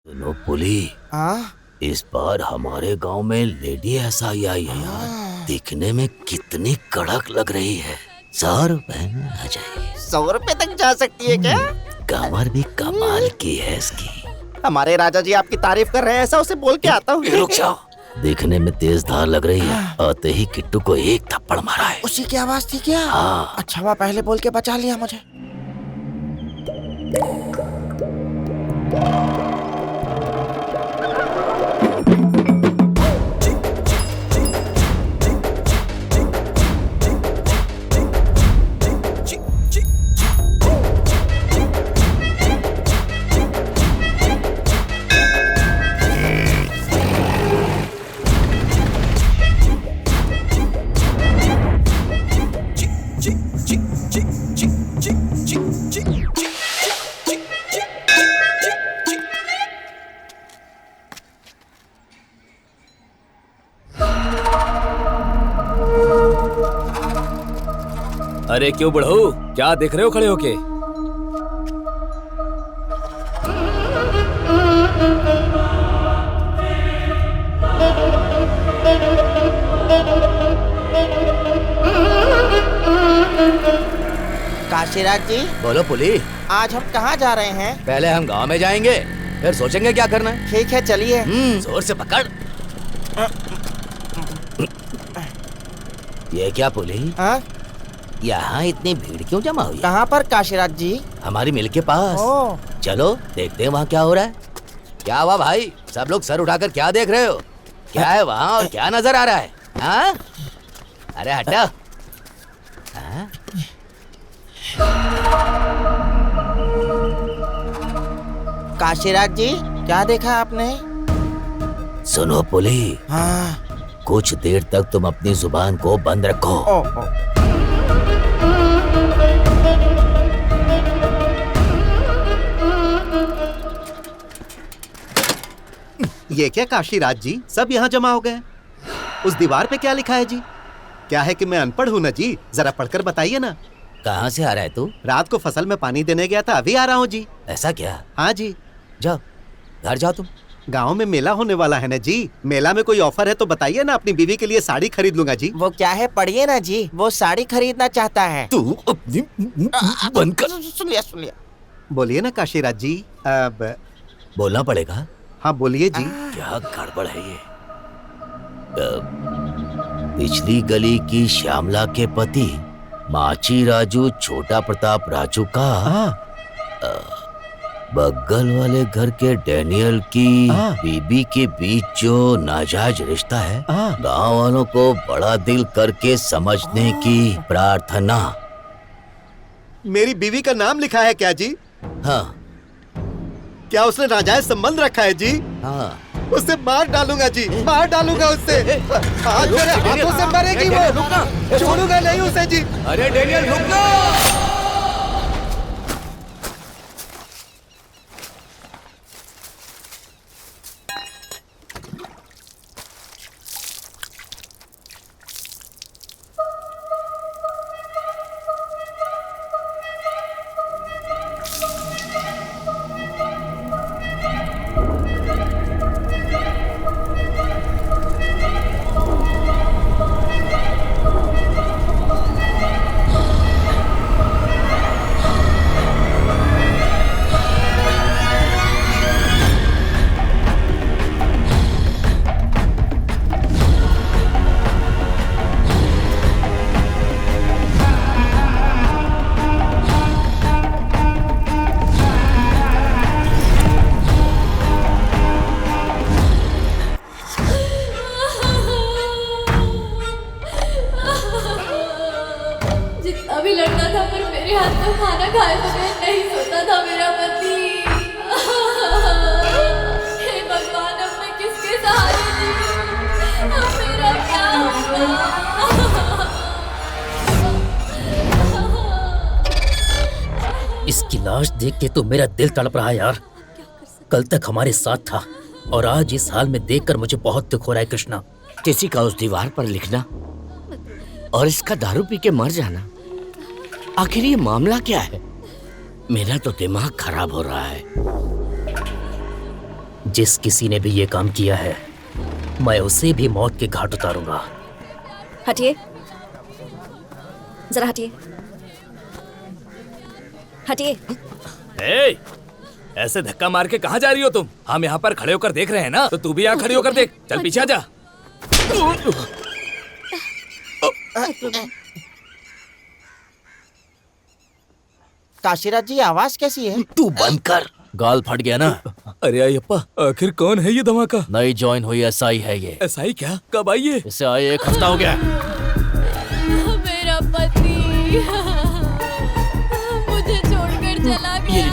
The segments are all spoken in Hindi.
सुनो पुली, हाँ इस बार हमारे गांव में लेडी एसआई आई है यार। दिखने में कितनी कड़क लग रही है। 100 रुपए में आ जाएगी। 100 रुपए तक जा सकती है क्या? कमर भी कमाल की है इसकी। हमारे राजा जी आपकी तारीफ कर रहे हैं, ऐसा उसे बोल के आता हूँ। रुक जाओ, दिखने में तेज धार लग रही है। आते ही किट्टू को एक थप्पड़ मारा है। उसी की आवाज थी क्या? हाँ। अच्छा हुआ पहले बोल के बचा लिया मुझे। अरे क्यों बुढ़ऊ, क्या देख रहे हो खड़े होके? काशीराज जी, बोलो पुली। आज हम कहाँ जा रहे हैं? पहले हम गांव में जाएंगे, फिर सोचेंगे क्या करना है। ठीक है चलिए। जोर से पकड़। ये क्या पुली? हाँ? यहाँ इतनी भीड़ क्यों जमा हुई है? कहाँ पर काशीराज जी? हमारी मिल के पास। ओह। चलो देखते हैं वहाँ क्या हो रहा है। क्या हुआ भाई, सब लोग सर उठाकर क्या देख रहे हो? क्या है वहाँ और क्या नजर आ रहा है? हाँ? अरे हटो। हाँ? काशीराज जी, क्या देखा आपने? सुनो पुली, हाँ। कुछ देर तक तुम अपनी जुबान को बंद रखो। ओ, ओ। ये क्या काशीराज जी, सब यहाँ जमा हो गए? उस दीवार पे क्या लिखा है जी? क्या है कि मैं अनपढ़ हूँ ना जी, जरा पढ़कर बताइए ना। कहाँ से आ रहा है तू? रात को फसल में पानी देने गया था, अभी आ रहा हूँ जी। ऐसा क्या? हाँ जी। जाओ घर जाओ तुम। गांव में मेला होने वाला है ना जी, मेला में कोई ऑफर है तो बताइए ना, अपनी बीवी के लिए साड़ी खरीद लूंगा जी। वो क्या है, पढ़िए ना जी, वो साड़ी खरीदना चाहता है। तू अपनी बंद कर। सुन लिया। बोलिए ना काशीराज जी। अब बोलना पड़ेगा। हाँ बोलिए जी। क्या गड़बड़ है ये? पिछली गली की श्यामला के पति माची राजू छोटा प्रताप राजू का बगल वाले घर के डैनियल की बीबी के बीच जो नाजायज रिश्ता है, गांव वालों को बड़ा दिल करके समझने की प्रार्थना। मेरी बीवी का नाम लिखा है क्या जी? हाँ। क्या उसने नाजायज संबंध रखा है जी? हाँ। उससे मार डालूंगा जी, मार डालूंगा उससे। आज मेरे हाथों से मरेगी वो, छोड़ूंगा नहीं उसे जी। अरे डेनियल रुक जा। अभी लड़ता था पर मेरे हाथ में खाना खाए बगैर नहीं सोता था मेरा पति। हे भगवान, अब मैं किसके सहारे जीऊं? अब मेरा क्या होगा? इसकी लाश देख के तो मेरा दिल तड़प रहा है यार। कल तक हमारे साथ था और आज इस हाल में देखकर मुझे बहुत दुख हो रहा है कृष्णा। किसी का उस दीवार पर लिखना और इसका दारू पी के मर जाना, आखिर ये मामला क्या है? मेरा तो दिमाग खराब हो रहा है। जिस किसी ने भी ये काम किया है मैं उसे भी मौत के घाट उतारूंगा। हटिए, जरा हटिए, हटिए। ए, ऐसे धक्का मार के कहाँ जा रही हो तुम? हम यहाँ पर खड़े होकर देख रहे हैं ना, तो तू भी यहाँ खड़ी होकर देख। चल पीछे आ जा। काशीराज जी आवाज कैसी है? तू बंद कर। गाल फट गया ना। अरे अयप्पा, आखिर कौन है ये धमाका? नई ज्वाइन हुई एसआई है ये। एसआई क्या? कब आई है? इसे आए 1 हफ्ता हो गया। मेरा पति मुझे छोड़कर चला गया।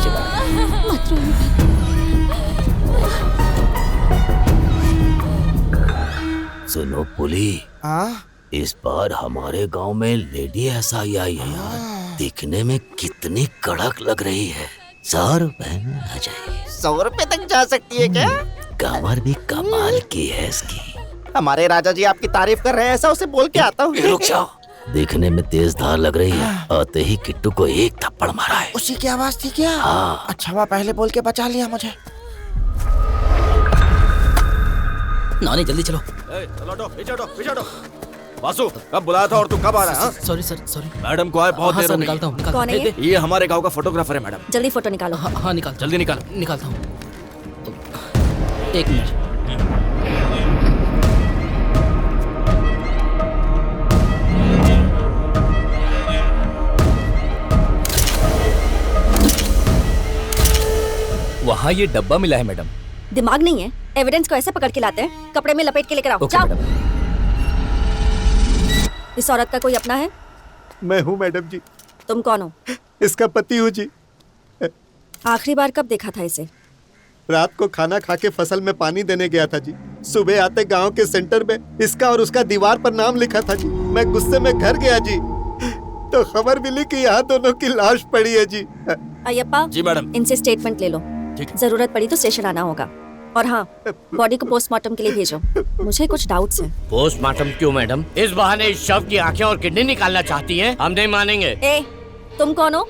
सुनो पुली, हाँ? इस बार हमारे गांव में लेडी एसआई आई है यार। दिखने में कितनी कड़क लग रही है। 100 रुपए में आ जाएगी। 100 रुपए तक जा सकती है क्या? कमर भी कमाल की है इसकी। हमारे राजा जी आपकी तारीफ कर रहे हैं, ऐसा उसे बोल के आता हूँ। रुक जाओ। दिखने में तेज धार लग रही है। आते ही किट्टू को एक थप्पड़ मारा है। उसी की आवाज थी क्या? हाँ। अच्छा हुआ पहले बोल के बचा लिया मुझे। नानी जल्दी चलो। वासु, कब बुलाया था और तू कब आ रहा है? Sorry sir, sorry. मैडम को आए बहुत देर हो गई। निकालता हूँ। कौन है ये? ये हमारे गांव का फोटोग्राफर है मैडम। जल्दी फोटो निकालो। हाँ निकाल, जल्दी निकाल। निकालता हूँ। 1 मिनट। वहाँ ये डब्बा मिला है मैडम। दिमाग नहीं है? एविडेंस को ऐसे पकड़ के लाते हैं? कपड़े में लपेट के लेकर आओ। ओके जाओ। मैडम। इस औरत का कोई अपना है? मैं हूँ मैडम जी, तुम कौन हो? इसका पति हूँ जी। आखिरी बार कब देखा था इसे? रात को खाना खा के फसल में पानी देने गया था जी। सुबह आते गांव के सेंटर में इसका और उसका दीवार पर नाम लिखा था जी। मैं गुस्से में घर गया जी, तो खबर मिली कि यहाँ दोनों की लाश पड़ी है जी। अयप्पा जी मैडम। इनसे स्टेटमेंट ले लो। जरूरत पड़ी तो स्टेशन आना होगा। और हाँ, बॉडी को पोस्टमार्टम के लिए भेजो। मुझे कुछ डाउट्स हैं। पोस्टमार्टम क्यों मैडम? इस बहाने इस शव की आंखें और किडनी निकालना चाहती हैं? हम नहीं मानेंगे। ए, तुम कौन हो?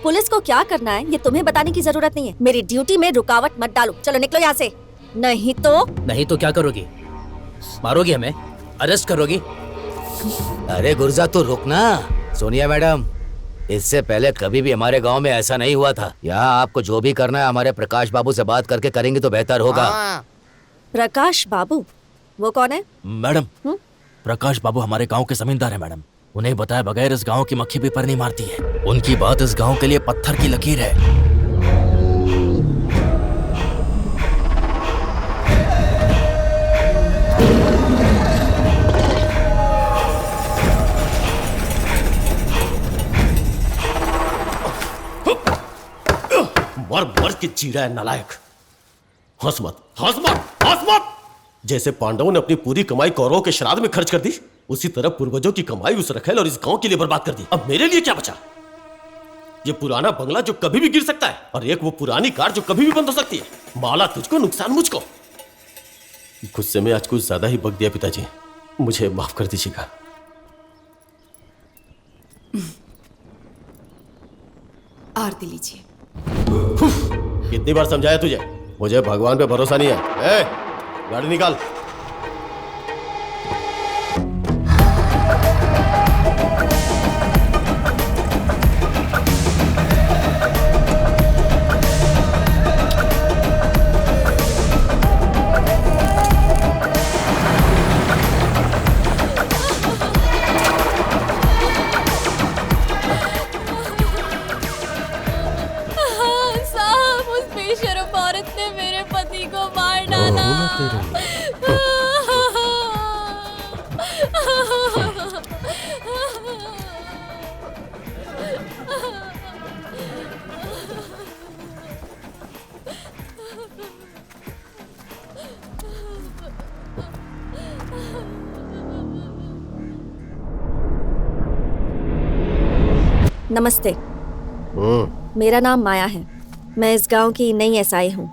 पुलिस को क्या करना है ये तुम्हें बताने की जरूरत नहीं है। मेरी ड्यूटी में रुकावट मत डालो। चलो निकलो यहाँ से। नहीं तो क्या करोगी? मारोगी हमें? अरेस्ट करोगी? अरे गुर्जा तो रुक ना। सोनिया मैडम, इससे पहले कभी भी हमारे गांव में ऐसा नहीं हुआ था। यहाँ आपको जो भी करना है हमारे प्रकाश बाबू से बात करके करेंगे तो बेहतर होगा। हाँ। प्रकाश बाबू? वो कौन है? मैडम, प्रकाश बाबू हमारे गांव के जमींदार हैं मैडम। उन्हें बताए बगैर इस गांव की मक्खी भी पर नहीं मारती है। उनकी बात इस गांव के लिए पत्थर की लकीर है। मर के चीरा है नालायक। हंस मत, हंस मत, हंस मत। जैसे पांडवों ने अपनी पूरी कमाई कौरवों के श्राद्ध में खर्च कर दी, उसी तरह पूर्वजों की कमाई उस रखेल और इस गांव के लिए बर्बाद कर दी। अब मेरे लिए क्या बचा? ये पुराना बंगला जो कभी भी गिर सकता है, और एक वो पुरानी कार जो कभी भी बंद हो सकती है। माला तुझको, नुकसान मुझको। गुस्से में आज कुछ ज्यादा ही बक दिया पिताजी, मुझे माफ कर दीजिएगा। आरती लीजिए। कितनी बार समझाया तुझे? मुझे भगवान पे भरोसा नहीं है। ए, गाड़ी निकाल। साहब, उस बेशर्म औरत ने मेरे पति को मार डाला। नमस्ते, मेरा नाम माया है। मैं इस गांव की नई एसआई हूँ।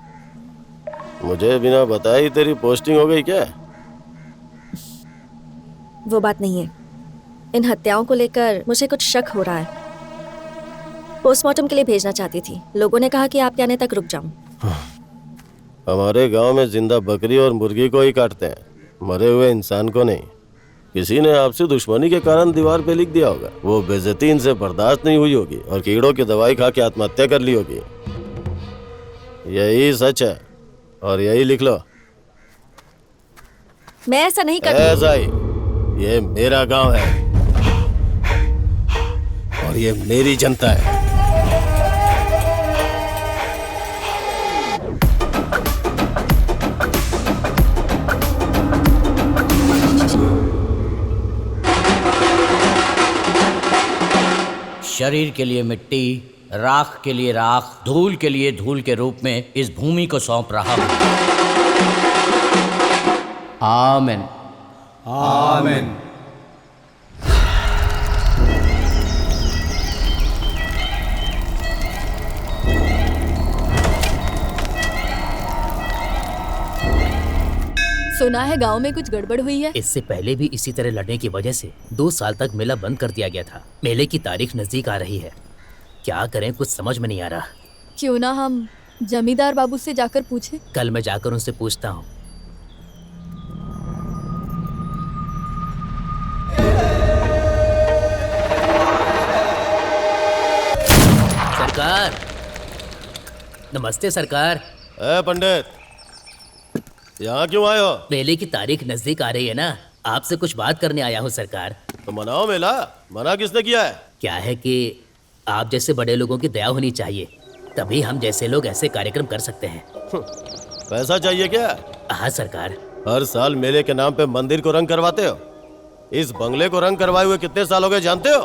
मुझे बिना बताए तेरी पोस्टिंग हो गई क्या? वो बात नहीं है। इन हत्याओं को लेकर मुझे कुछ शक हो रहा है। पोस्टमार्टम के लिए भेजना चाहती थी। लोगों ने कहा कि आपके आने तक रुक जाऊं। हमारे गांव में जिंदा बकरी और मुर्गी को ही काटते हैं, मरे हुए इंसान को नहीं। किसी ने आपसे दुश्मनी के कारण दीवार पे लिख दिया होगा, वो बेइज्जती इनसे बर्दाश्त नहीं हुई होगी और कीड़ों की दवाई खा के आत्महत्या कर ली होगी। यही सच है और यही लिख लो। मैं ऐसा नहीं करती। ऐसा ही, ये मेरा गांव है और ये मेरी जनता है। शरीर के लिए मिट्टी, राख के लिए राख, धूल के लिए धूल के रूप में इस भूमि को सौंप रहा हूं। आमीन। आमीन। सुना है गांव में कुछ गड़बड़ हुई है। इससे पहले भी इसी तरह लड़ने की वजह से 2 साल तक मेला बंद कर दिया गया था। मेले की तारीख नजदीक आ रही है, क्या करें कुछ समझ में नहीं आ रहा। क्यों ना हम जमींदार बाबू से जाकर पूछें। कल मैं जाकर उनसे पूछता हूँ। सरकार, नमस्ते सरकार। पंडित, यहाँ क्यों आए हो? मेले की तारीख नजदीक आ रही है ना, आपसे कुछ बात करने आया हूँ सरकार। तो मनाओ मेला। मना किसने किया है? क्या है कि आप जैसे बड़े लोगों की दया होनी चाहिए, तभी हम जैसे लोग ऐसे कार्यक्रम कर सकते हैं। पैसा चाहिए क्या? हाँ सरकार। हर साल मेले के नाम पे मंदिर को रंग करवाते हो। इस बंगले को रंग करवाए हुए कितने साल हो गए जानते हो?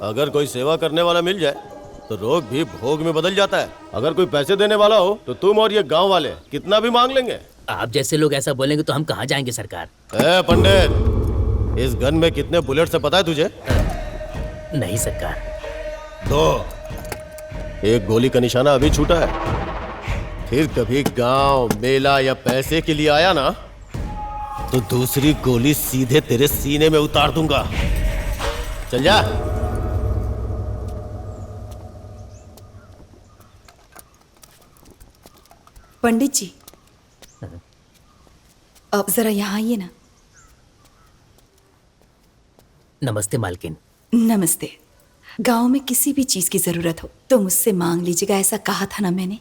अगर कोई सेवा करने वाला मिल जाए तो रोग भी भोग में बदल जाता है। अगर कोई पैसे देने वाला हो तो तुम और ये गांव वाले कितना भी मांग लेंगे। आप जैसे लोग ऐसा बोलेंगे तो हम कहाँ जाएंगे सरकार। पंडित, इस गन में कितने बुलेट से पता है तुझे? नहीं सरकार। 2। एक गोली का निशाना अभी छूटा है। फिर कभी गांव, मेला या पैसे के लिए आया ना तो दूसरी गोली सीधे तेरे सीने में उतार दूंगा। चल जा। पंडित जी, अब जरा यहाँ आइए ना। नमस्ते मालकिन। नमस्ते। गांव में किसी भी चीज की जरूरत हो तो मुझसे मांग लीजिएगा, ऐसा कहा था ना मैंने।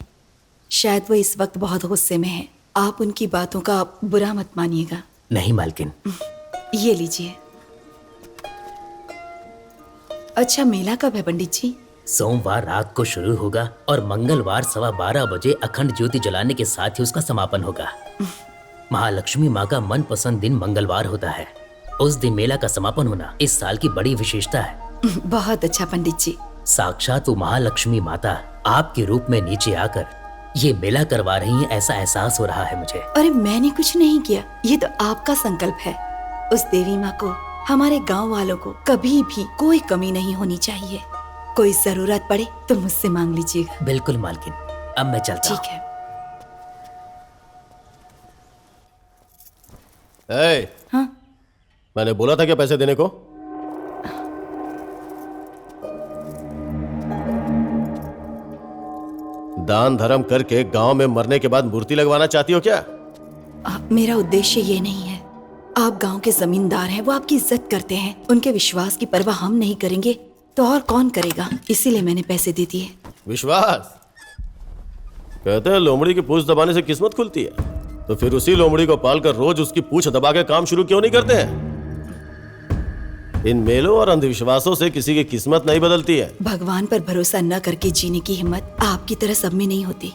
शायद वो इस वक्त बहुत गुस्से में है, आप उनकी बातों का बुरा मत मानिएगा। नहीं मालकिन। ये लीजिए। अच्छा, मेला कब है पंडित जी? सोमवार रात को शुरू होगा और मंगलवार 12:15 बजे अखंड ज्योति जलाने के साथ ही उसका समापन होगा। महालक्ष्मी माँ का मनपसंद दिन मंगलवार होता है। उस दिन मेला का समापन होना इस साल की बड़ी विशेषता है। बहुत अच्छा पंडित जी। साक्षात वो महालक्ष्मी माता आपके रूप में नीचे आकर ये मेला करवा रही हैं, ऐसा एहसास हो रहा है मुझे। अरे मैंने कुछ नहीं किया, ये तो आपका संकल्प है। उस देवी माँ को, हमारे गाँव वालों को कभी भी कोई कमी नहीं होनी चाहिए। कोई जरूरत पड़े तो मुझसे मांग लीजिएगा। बिल्कुल मालकिन, अब मैं चलता हूं। ठीक है। हाँ? मैंने बोला था क्या पैसे देने को? दान धर्म करके गांव में मरने के बाद मूर्ति लगवाना चाहती हो क्या? मेरा उद्देश्य ये नहीं है। आप गांव के जमींदार हैं, वो आपकी इज्जत करते हैं। उनके विश्वास की परवाह हम नहीं करेंगे तो और कौन करेगा? इसीलिए मैंने पैसे दे दिए। विश्वास? कहते हैं लोमड़ी की पूंछ दबाने से किस्मत खुलती है, तो फिर उसी लोमड़ी को पालकर रोज उसकी पूंछ दबा के काम शुरू क्यों नहीं करते हैं? इन मेलों और अंधविश्वासों से किसी की किस्मत नहीं बदलती है। भगवान पर भरोसा न करके जीने की हिम्मत आपकी तरह सब में नहीं होती।